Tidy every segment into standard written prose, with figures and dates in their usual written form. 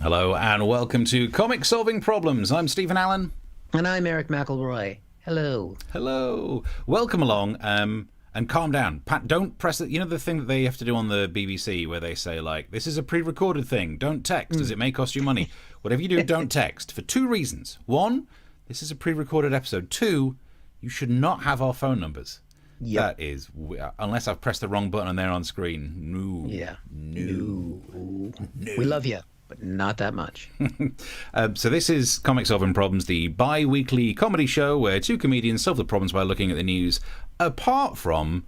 Hello and welcome to Comic Solving Problems. I'm Stephen Allen. And I'm Eric McElroy. Hello. Hello. Welcome along. And calm down. Don't press it. You know the thing that they have to do on the BBC where they say, like, this is a pre-recorded thing. Don't text, as it may cost you money. Whatever you do, don't text. For two reasons. One, this is a pre-recorded episode. Two, you should not have our phone numbers. Yep. That is, unless I've pressed the wrong button and they're on screen. No. Yeah. No. We love you, but not that much. So this is Comic Solving Problems, the bi-weekly comedy show where two comedians solve the problems by looking at the news, apart from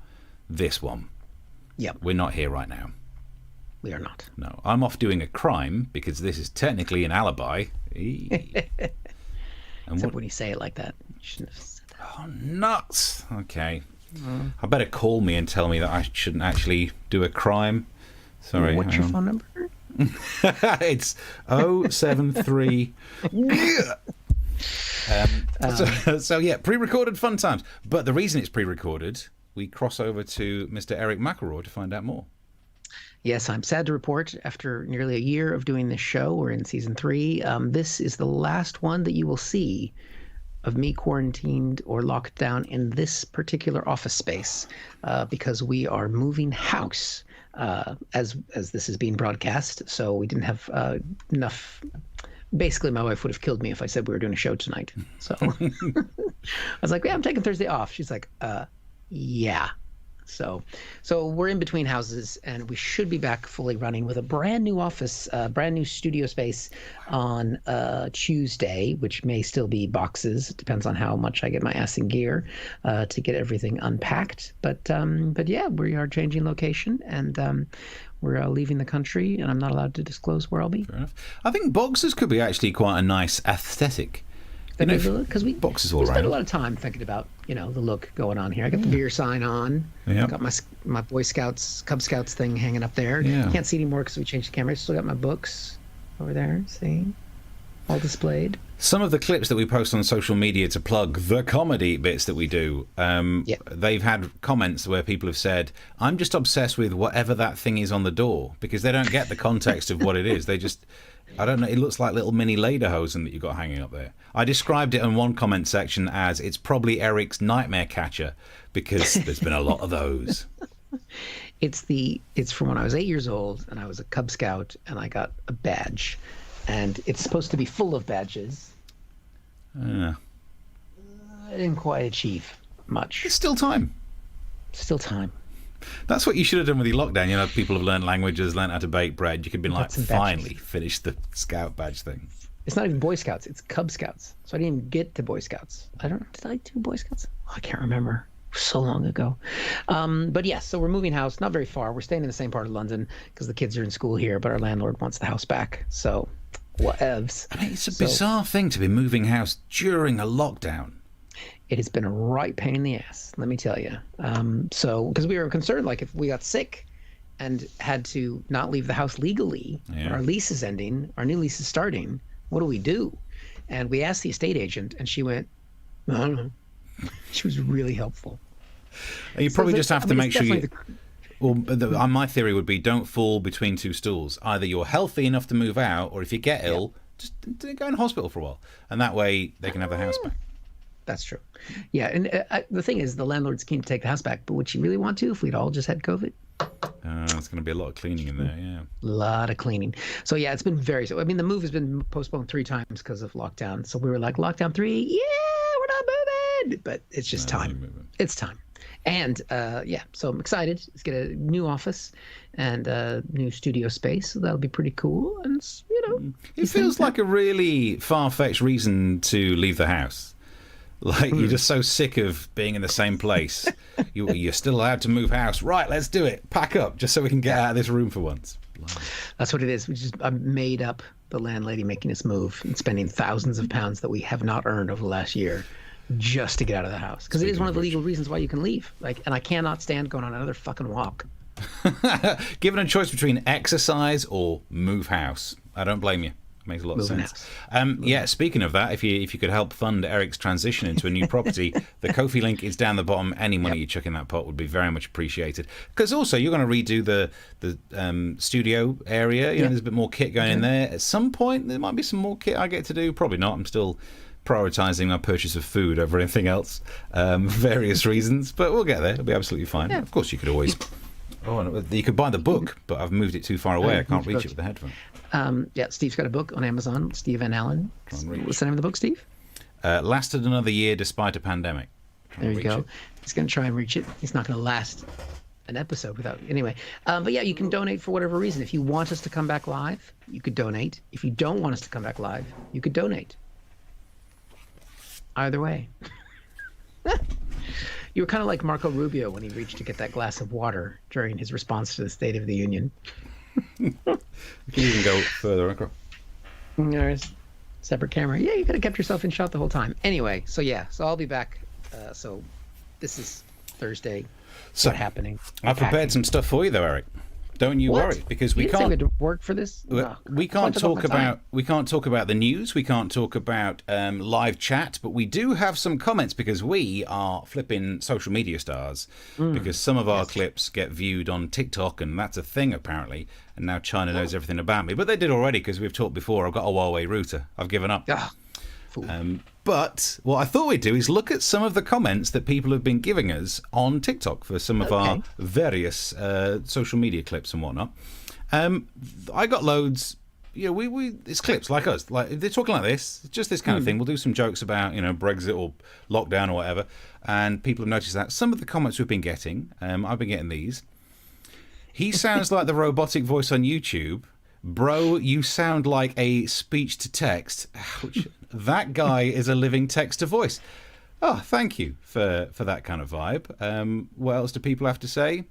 this one. Yep. We're not here right now. We are not. No, I'm off doing a crime because this is technically an alibi. Except when you say it like that. You shouldn't have said that. Oh, nuts. Okay. I better call me and tell me that I shouldn't actually do a crime. Sorry. What's your phone number? It's 073. So yeah, pre-recorded fun times. But the reason it's pre-recorded, we cross over to Mr. Erich McElroy to find out more. Yes, I'm sad to report, after nearly a year of doing this show, we're in season 3, this is the last one that you will see of me quarantined or locked down in this particular office space, because we are moving house as this is being broadcast. So we didn't have enough. Basically, my wife would have killed me if I said we were doing a show tonight. So I was like, yeah, I'm taking Thursday off. She's like, yeah. So we're in between houses, and we should be back fully running with a brand new office, brand new studio space on Tuesday, which may still be boxes. It depends on how much I get my ass in gear to get everything unpacked. But yeah, we are changing location, and we're leaving the country, and I'm not allowed to disclose where I'll be. Fair enough. I think boxes could be actually quite a nice aesthetic. Because we boxes all spend around. a lot of time thinking about the look going on here. I got the beer sign on. Yeah. I got my Boy Scouts, Cub Scouts thing hanging up there. Yeah. You can't see anymore because we changed the camera. Still got my books over there. See, all displayed. Some of the clips that we post on social media to plug the comedy bits that we do, they've had comments where people have said, I'm just obsessed with whatever that thing is on the door, because they don't get the context of what it is. They just, I don't know, it looks like little mini lederhosen that you've got hanging up there. I described it in one comment section as, it's probably Eric's nightmare catcher, because there's been a lot of those. It's from when I was 8 years old, and I was a Cub Scout, and I got a badge. And it's supposed to be full of badges. I didn't quite achieve much. It's still time. Still time. That's what you should have done with your lockdown. People have learned languages, learned how to bake bread. You could have been like, finally finish the Scout badge thing. It's not even Boy Scouts. It's Cub Scouts. So I didn't even get to Boy Scouts. I don't know. Did I do Boy Scouts? Oh, I can't remember. So long ago. But yes, so we're moving house. Not very far. We're staying in the same part of London because the kids are in school here, but our landlord wants the house back. So whatevs. I mean, it's a bizarre thing to be moving house during a lockdown. It has been a right pain in the ass, let me tell you. So because we were concerned, like, if we got sick and had to not leave the house legally, our lease is ending, our new lease is starting, what do we do? And we asked the estate agent, and she went, I don't know. She was really helpful. You probably just have to make sure you... my theory would be, don't fall between two stools. Either you're healthy enough to move out, or if you get ill, just go in hospital for a while. And that way they can have the house back. That's true. Yeah, and the thing is, the landlord's keen to take the house back, but would she really want to if we'd all just had COVID? There's going to be a lot of cleaning in there, yeah. A lot of cleaning. So yeah, it's been the move has been postponed 3 times because of lockdown. So we were like, lockdown 3, yeah, we're not moving. But it's just time. It's time. And so I'm excited. Let's get a new office and a new studio space. So that'll be pretty cool. And it feels like a really far-fetched reason to leave the house. Like, you're just so sick of being in the same place. You're still allowed to move house. Right, let's do it. Pack up, just so we can get out of this room for once. That's what it is. I made up the landlady making us move and spending thousands of pounds that we have not earned over the last year just to get out of the house. Because it is one of the legal reasons why you can leave. And I cannot stand going on another fucking walk. Given a choice between exercise or move house, I don't blame you. Makes a lot of Moving sense. house. Speaking of that, if you could help fund Erich's transition into a new property, the Ko-fi link is down the bottom. Any money you chuck in that pot would be very much appreciated. Because also you're going to redo the studio area. You know, there's a bit more kit going in there. At some point, there might be some more kit I get to do. Probably not. I'm still prioritising my purchase of food over anything else, various reasons. But we'll get there. It'll be absolutely fine. Yeah. Of course, you could always. You could buy the book, but I've moved it too far away. I can't reach it with the headphone. Steve's got a book on Amazon. Steve and Alan. What's the name of the book, Steve? Lasted another year despite a pandemic. There you go. He's going to try and reach it. He's not going to last an episode without. Anyway, but yeah, you can donate for whatever reason. If you want us to come back live, you could donate. If you don't want us to come back live, you could donate. Either way. You were kind of like Marco Rubio when he reached to get that glass of water during his response to the State of the Union. You can even go further across. There's separate camera. Yeah, you could have kept yourself in shot the whole time. Anyway, so I'll be back. So this is Thursday. So what's happening? I've prepared some stuff for you, though, Eric. Don't you worry, because we can't. We had to work for this. We can't talk about the news. We can't talk about live chat, but we do have some comments because we are flipping social media stars. Because some of our clips get viewed on TikTok, and that's a thing apparently. And now China knows everything about me, but they did already because we've talked before. I've got a Huawei router. I've given up. But what I thought we'd do is look at some of the comments that people have been giving us on TikTok for some of our various social media clips and whatnot. I got loads. You know, it's clips like us. Like they're talking like this, just this kind of thing. We'll do some jokes about Brexit or lockdown or whatever, and people have noticed that. Some of the comments we've been getting, I've been getting these. He sounds like the robotic voice on YouTube. Bro, you sound like a speech to text. Ouch. That guy is a living text to voice. Oh, thank you for that kind of vibe. What else do people have to say?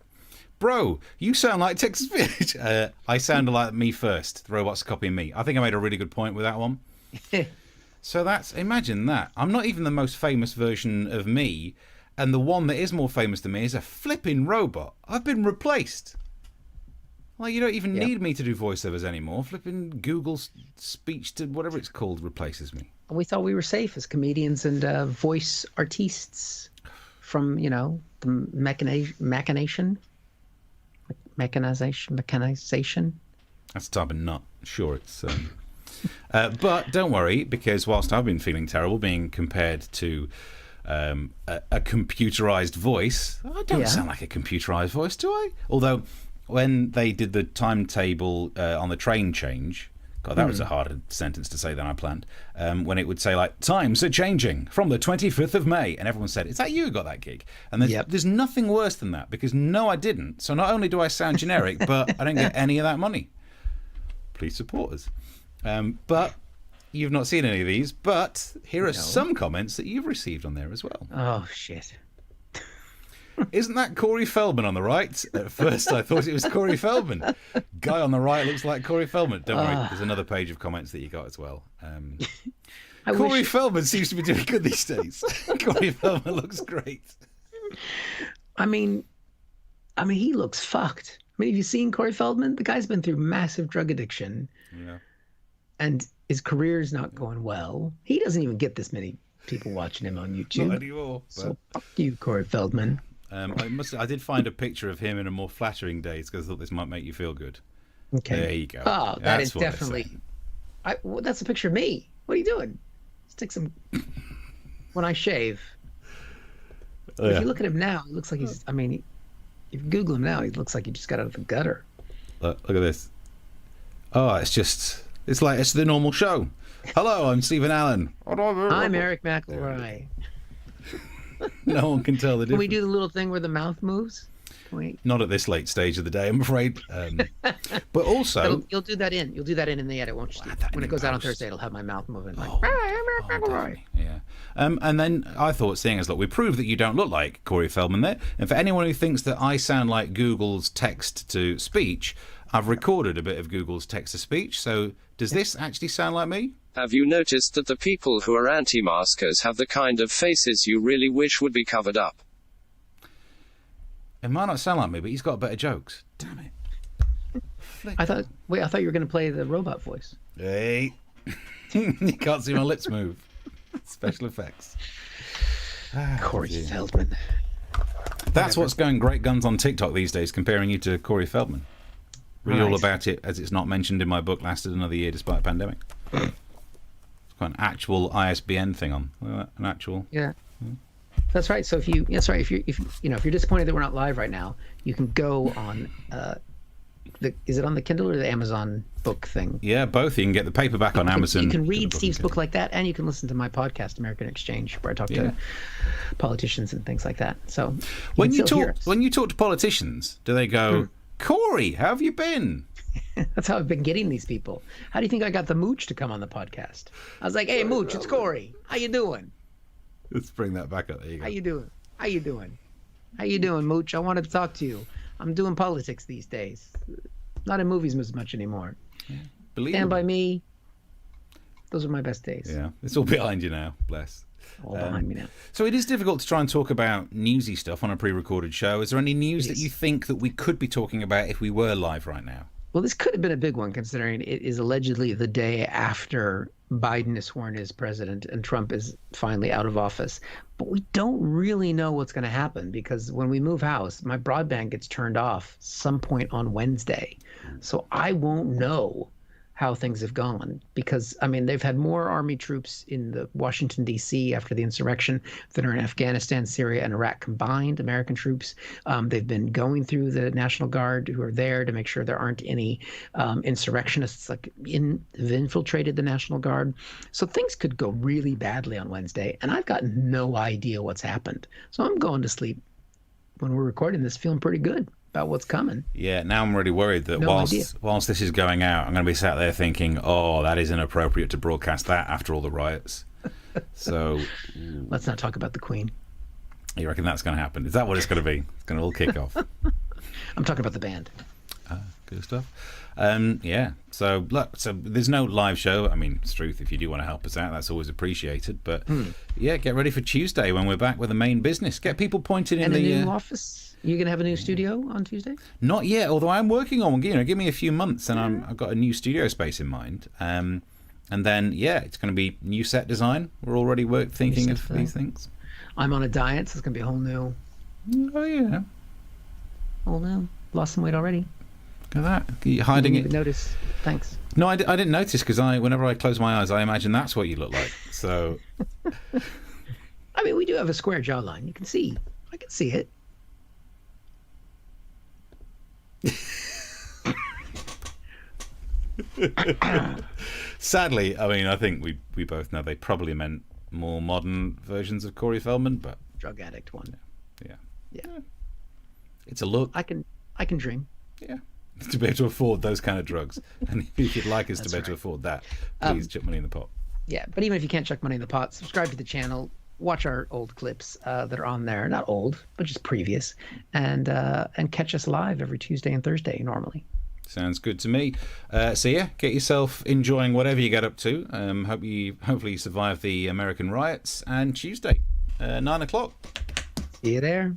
Bro, you sound like text to speech. I sound like me first. The robot's copying me. I think I made a really good point with that one. So imagine that. I'm not even the most famous version of me, and the one that is more famous than me is a flipping robot. I've been replaced. Well, you don't even need me to do voiceovers anymore. Flipping Google's speech to whatever it's called replaces me. We thought we were safe as comedians and voice artists from, the mechanization. That's a type of nut. Sure, it's... but don't worry, because whilst I've been feeling terrible being compared to a computerized voice, I don't sound like a computerized voice, do I? Although... when they did the timetable on the train change, God, that was a harder sentence to say than I planned. When it would say, like, times are changing from the 25th of May. And everyone said, is that you who got that gig? And there's nothing worse than that, because no, I didn't. So not only do I sound generic, but I don't get any of that money. Please support us. But you've not seen any of these. But here are some comments that you've received on there as well. Oh, shit. Isn't that Corey Feldman on the right? At first, I thought it was Corey Feldman. Guy on the right looks like Corey Feldman. Don't worry, there's another page of comments that you got as well. Corey Feldman seems to be doing good these days. Corey Feldman looks great. I mean, he looks fucked. I mean, have you seen Corey Feldman? The guy's been through massive drug addiction. Yeah. And his career's not going well. He doesn't even get this many people watching him on YouTube. Not anymore. So fuck you, Corey Feldman. I did find a picture of him in a more flattering days because I thought this might make you feel good. Okay. There you go. Oh, that is definitely... that's a picture of me. What are you doing? Stick some... when I shave. If you look at him now, it looks like he's... I mean, if you Google him now, he looks like he just got out of the gutter. Look at this. Oh, it's just... It's like it's the normal show. Hello, I'm Stephen Allen. I'm Eric McElroy. No one can tell the difference. Can we do the little thing where the mouth moves? Not at this late stage of the day, I'm afraid. But also... You'll do that in the edit, won't you? When it goes out on Thursday, it'll have my mouth moving. Like, yeah. And then I thought, seeing as, look, we proved that you don't look like Corey Feldman there. And for anyone who thinks that I sound like Google's text-to-speech, I've recorded a bit of Google's text-to-speech. So does this actually sound like me? Have you noticed that the people who are anti-maskers have the kind of faces you really wish would be covered up? It might not sound like me, but he's got better jokes. Damn it. I thought you were going to play the robot voice. Hey, You can't see my lips move. Special effects. Corey Feldman. That's what's going great guns on TikTok these days, comparing you to Corey Feldman. Read all about it, as it's not mentioned in my book, Lasted Another Year Despite a Pandemic. It's got an actual ISBN thing on. An actual... Yeah. That's right. So if you're disappointed that we're not live right now, you can go on is it on the Kindle or the Amazon book thing? Yeah, both. You can get the paperback on Amazon. You can read Steve's book like that, and you can listen to my podcast, American Exchange, where I talk to politicians and things like that. So when you talk to politicians, do they go, Corey, how have you been? That's how I've been getting these people. How do you think I got the Mooch to come on the podcast? I was like, hey, Mooch, it's Corey. How you doing? Let's bring that back up. There you go. How you doing? How you doing, Mooch? I wanted to talk to you. I'm doing politics these days. Not in movies as much anymore. Yeah. Stand by Me. Those are my best days. Yeah, it's all behind you now. Bless. All behind me now. So it is difficult to try and talk about newsy stuff on a pre-recorded show. Is there any news that you think that we could be talking about if we were live right now? Well, this could have been a big one, considering it is allegedly the day after Biden is sworn as president and Trump is finally out of office. But we don't really know what's going to happen, because when we move house, my broadband gets turned off some point on Wednesday. So I won't know how things have gone, because, I mean, they've had more army troops in the Washington, D.C. after the insurrection than are in Afghanistan, Syria, and Iraq combined, American troops. They've been going through the National Guard who are there to make sure there aren't any insurrectionists have infiltrated the National Guard. So things could go really badly on Wednesday, and I've got no idea what's happened. So I'm going to sleep when we're recording this feeling pretty good about what's coming. Yeah, now I'm really worried that whilst this is going out, I'm going to be sat there thinking, oh, that is inappropriate to broadcast that after all the riots. So let's not talk about the Queen. You reckon that's going to happen? Is that what it's going to be? It's going to all kick off. I'm talking about the band. Good stuff. Yeah. So look, there's no live show. I mean, it's truth. If you do want to help us out, that's always appreciated. But yeah, get ready for Tuesday when we're back with the main business. Get people pointed in the new office. You're going to have a new studio on Tuesday? Not yet, although I'm working on, give me a few months and I've got a new studio space in mind. And then, it's going to be new set design. We're already thinking of these things. I'm on a diet, so it's going to be a whole new. Oh, yeah. Whole new. Lost some weight already. Look at that. Are you hiding it? Notice. Thanks. No, I didn't notice, because whenever I close my eyes, I imagine that's what you look like. So. I mean, we do have a square jawline. You can see. I can see it. Sadly, I mean, I think we both know they probably meant more modern versions of Corey Feldman, but drug addict one. Yeah. It's a look. I can dream. Yeah. To be able to afford those kind of drugs, and if you'd like us to be able to afford that, please chuck money in the pot. Yeah, but even if you can't chuck money in the pot, subscribe to the channel. Watch our old clips that are on there. Not old, but just previous. And catch us live every Tuesday and Thursday normally. Sounds good to me. So yeah, get yourself enjoying whatever you get up to. Hopefully you survive the American riots. And Tuesday, 9 o'clock. See you there.